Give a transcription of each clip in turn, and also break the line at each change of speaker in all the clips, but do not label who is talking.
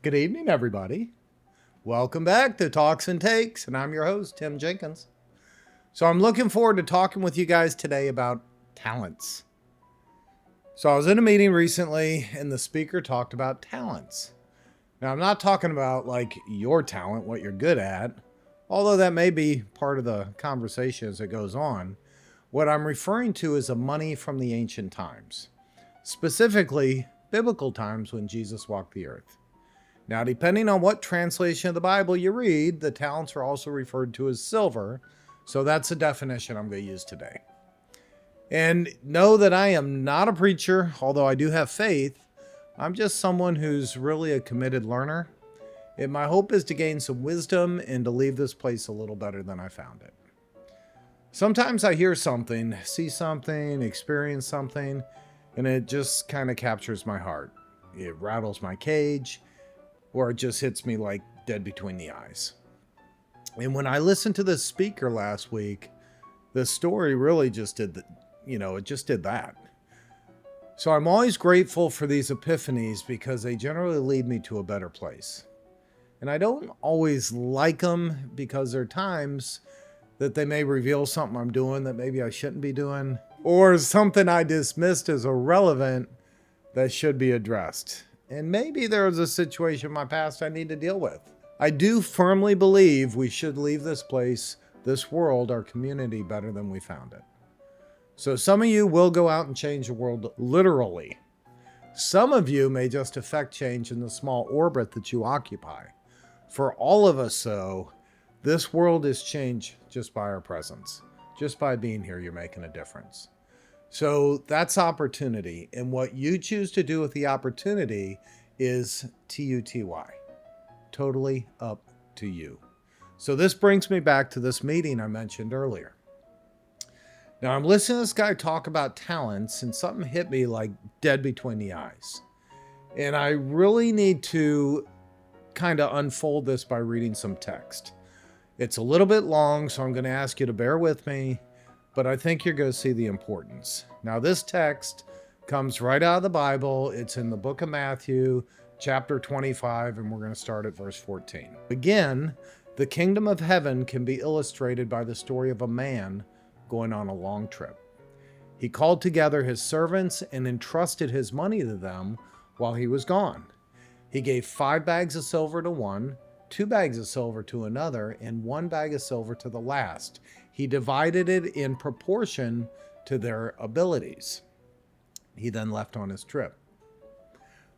Good evening, everybody. Welcome back to Talks and Takes, and I'm your host, Tim Jenkins. So, I'm looking forward to talking with you guys today about talents. So, I was in a meeting recently, and the speaker talked about talents. Now, I'm not talking about like your talent, what you're good at, although that may be part of the conversation as it goes on. What I'm referring to is the money from the ancient times, specifically biblical times when Jesus walked the earth. Now, depending on what translation of the Bible you read, the talents are also referred to as silver. So that's the definition I'm going to use today. And know that I am not a preacher, although I do have faith. I'm just someone who's really a committed learner. And my hope is to gain some wisdom and to leave this place a little better than I found it. Sometimes I hear something, see something, experience something, and it just kind of captures my heart. It rattles my cage, or it just hits me like dead between the eyes. And when I listened to this speaker last week, the story really just did, it just did that. So I'm always grateful for these epiphanies because they generally lead me to a better place. And I don't always like them because there are times that they may reveal something I'm doing that maybe I shouldn't be doing, or something I dismissed as irrelevant that should be addressed. And maybe there was a situation in my past I need to deal with. I do firmly believe we should leave this place, this world, our community better than we found it. So some of you will go out and change the world literally. Some of you may just affect change in the small orbit that you occupy. For all of us, though, this world is changed just by our presence. Just by being here, you're making a difference. So that's opportunity. And what you choose to do with the opportunity is TUTY. Totally up to you. So this brings me back to this meeting I mentioned earlier. Now I'm listening to this guy talk about talents, and something hit me like dead between the eyes. And I really need to kind of unfold this by reading some text. It's a little bit long, so I'm going to ask you to bear with me, but I think you're going to see the importance. Now, this text comes right out of the Bible. It's in the book of Matthew, chapter 25, and we're going to start at verse 14. Again, the kingdom of heaven can be illustrated by the story of a man going on a long trip. He called together his servants and entrusted his money to them while he was gone. He gave 5 bags of silver to one, 2 bags of silver to another, and 1 bag of silver to the last. He divided it in proportion to their abilities. He then left on his trip.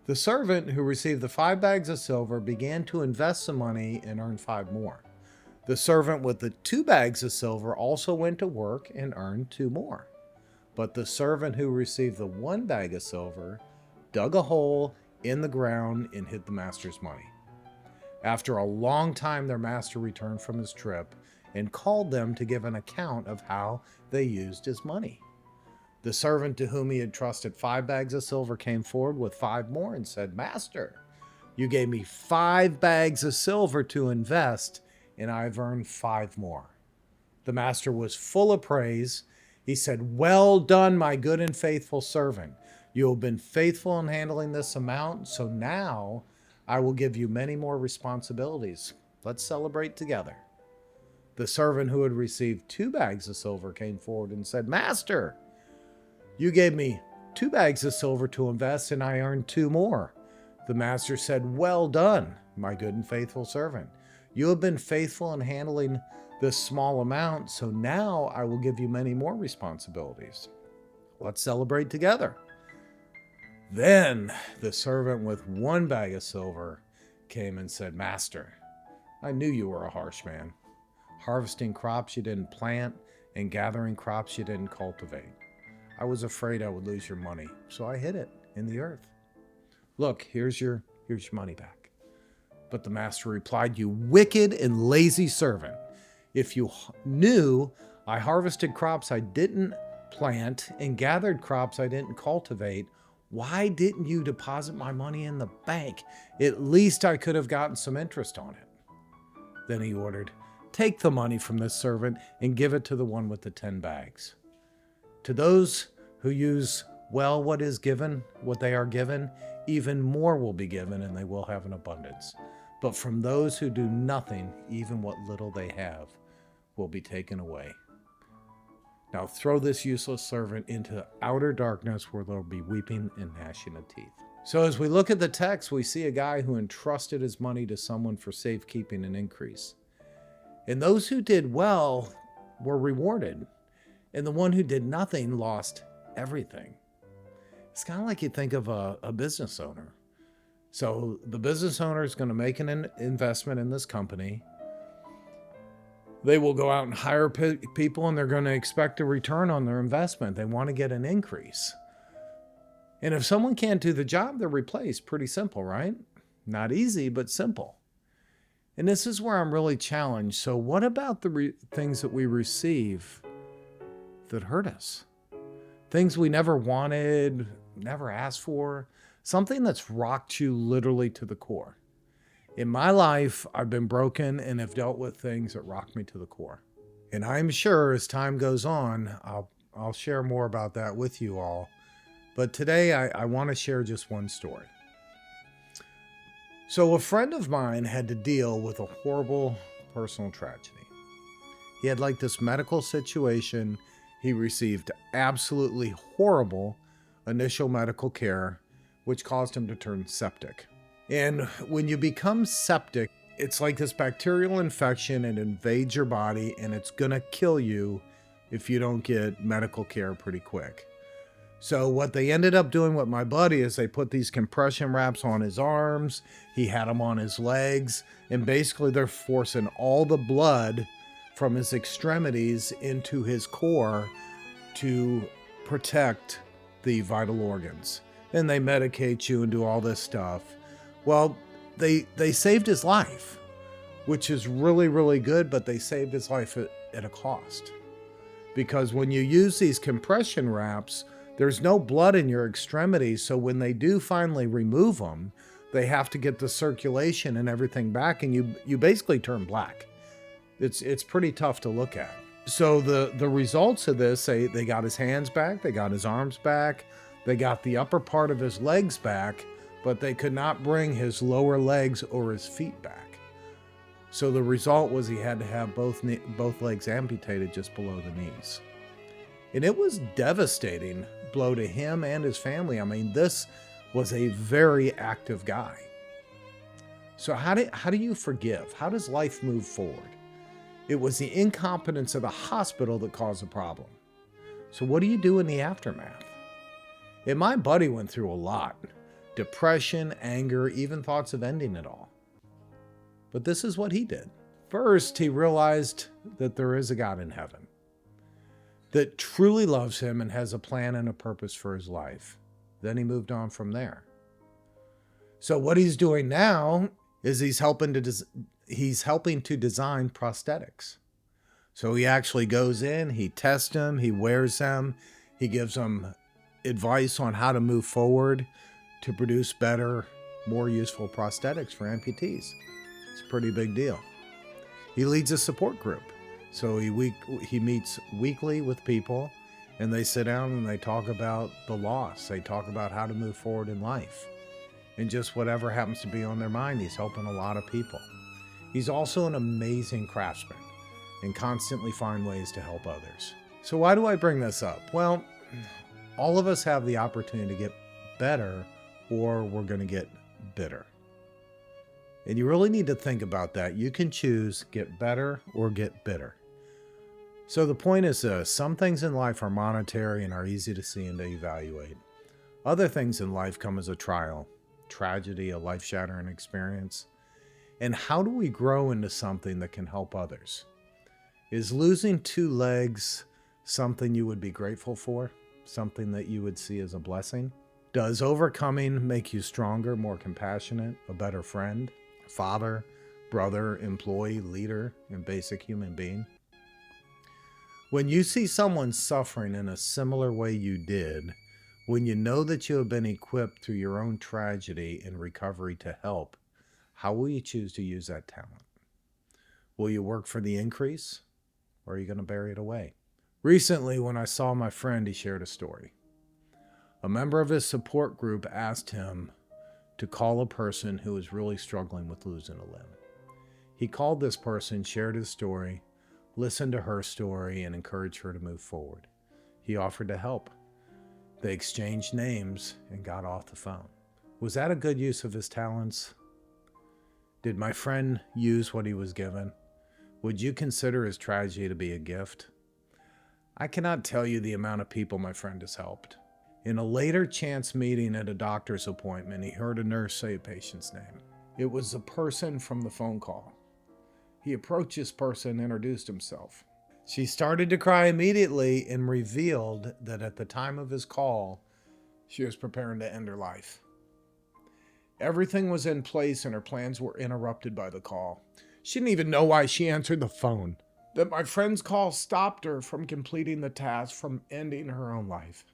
The servant who received the 5 bags of silver began to invest the money and earned 5 more. The servant with the 2 bags of silver also went to work and earned 2 more. But the servant who received the 1 bag of silver dug a hole in the ground and hid the master's money. After a long time, their master returned from his trip and called them to give an account of how they used his money. The servant to whom he had trusted 5 bags of silver came forward with 5 more and said, "Master, you gave me 5 bags of silver to invest, and I've earned 5 more." The master was full of praise. He said, "Well done, my good and faithful servant. You have been faithful in handling this amount, so now I will give you many more responsibilities. Let's celebrate together." The servant who had received 2 bags of silver came forward and said, "Master, you gave me 2 bags of silver to invest, and I earned 2 more." The master said, "Well done, my good and faithful servant. You have been faithful in handling this small amount, so now I will give you many more responsibilities. Let's celebrate together." Then the servant with 1 bag of silver came and said, "Master, I knew you were a harsh man, harvesting crops you didn't plant and gathering crops you didn't cultivate. I was afraid I would lose your money, so I hid it in the earth. Look, here's your money back." But the master replied, "You wicked and lazy servant. If you knew I harvested crops I didn't plant and gathered crops I didn't cultivate, why didn't you deposit my money in the bank? At least I could have gotten some interest on it." Then he ordered, "Take the money from this servant and give it to the one with the 10 bags. To those who use well what they are given, even more will be given and they will have an abundance. But from those who do nothing, even what little they have will be taken away. Now throw this useless servant into outer darkness where there'll be weeping and gnashing of teeth. So as we look at the text, we see a guy who entrusted his money to someone for safekeeping and increase. And those who did well were rewarded. And the one who did nothing lost everything. It's kind of like you think of a business owner. So the business owner is going to make an investment in this company. They will go out and hire people, and they're going to expect a return on their investment. They want to get an increase. And if someone can't do the job, they're replaced. Pretty simple, right? Not easy, but simple. And this is where I'm really challenged. So what about the things that we receive that hurt us? Things we never wanted, never asked for, something that's rocked you literally to the core. In my life, I've been broken and have dealt with things that rock me to the core. And I'm sure as time goes on, I'll share more about that with you all. But today I want to share just one story. So a friend of mine had to deal with a horrible personal tragedy. He had like this medical situation. He received absolutely horrible initial medical care, which caused him to turn septic. And when you become septic, it's like this bacterial infection. It invades your body and it's going to kill you if you don't get medical care pretty quick. So what they ended up doing with my buddy is they put these compression wraps on his arms. He had them on his legs. And basically they're forcing all the blood from his extremities into his core to protect the vital organs. And they medicate you and do all this stuff. Well, they saved his life, which is really, really good, but they saved his life at a cost. Because when you use these compression wraps, there's no blood in your extremities, so when they do finally remove them, they have to get the circulation and everything back, and you basically turn black. It's pretty tough to look at. So the results of this, they got his hands back, they got his arms back, they got the upper part of his legs back, but they could not bring his lower legs or his feet back. So the result was he had to have both legs amputated just below the knees. And it was devastating blow to him and his family. I mean, this was a very active guy. So how do you forgive? How does life move forward? It was the incompetence of the hospital that caused the problem. So what do you do in the aftermath? And my buddy went through a lot. Depression, anger, even thoughts of ending it all. But this is what he did. First, he realized that there is a God in heaven that truly loves him and has a plan and a purpose for his life. Then he moved on from there. So what he's doing now is he's helping to design prosthetics. So he actually goes in, he tests them, he wears them, he gives them advice on how to move forward to produce better, more useful prosthetics for amputees. It's a pretty big deal. He leads a support group. So he meets weekly with people, and they sit down and they talk about the loss. They talk about how to move forward in life. And just whatever happens to be on their mind, he's helping a lot of people. He's also an amazing craftsman and constantly find ways to help others. So why do I bring this up? Well, all of us have the opportunity to get better, or we're going to get bitter. And you really need to think about that. You can choose get better or get bitter. So the point is this: some things in life are monetary and are easy to see and to evaluate. Other things in life come as a trial, tragedy, a life-shattering experience. And how do we grow into something that can help others? Is losing 2 legs something you would be grateful for? Something that you would see as a blessing? Does overcoming make you stronger, more compassionate, a better friend, father, brother, employee, leader, and basic human being? When you see someone suffering in a similar way you did, when you know that you have been equipped through your own tragedy and recovery to help, how will you choose to use that talent? Will you work for the increase, or are you going to bury it away? Recently, when I saw my friend, he shared a story. A member of his support group asked him, to call a person who was really struggling with losing a limb. He called this person, shared his story, listened to her story, and encouraged her to move forward. He offered to help. They exchanged names and got off the phone. Was that a good use of his talents? Did my friend use what he was given? Would you consider his tragedy to be a gift? I cannot tell you the amount of people my friend has helped. In a later chance meeting at a doctor's appointment, he heard a nurse say a patient's name. It was the person from the phone call. He approached this person and introduced himself. She started to cry immediately and revealed that at the time of his call, she was preparing to end her life. Everything was in place and her plans were interrupted by the call. She didn't even know why she answered the phone. That my friend's call stopped her from completing the task, from ending her own life.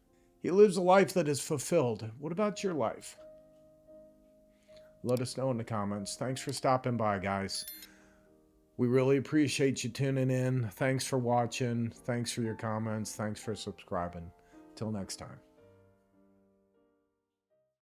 He lives a life that is fulfilled. What about your life? Let us know in the comments. Thanks for stopping by, guys. We really appreciate you tuning in. Thanks for watching. Thanks for your comments. Thanks for subscribing. Till next time.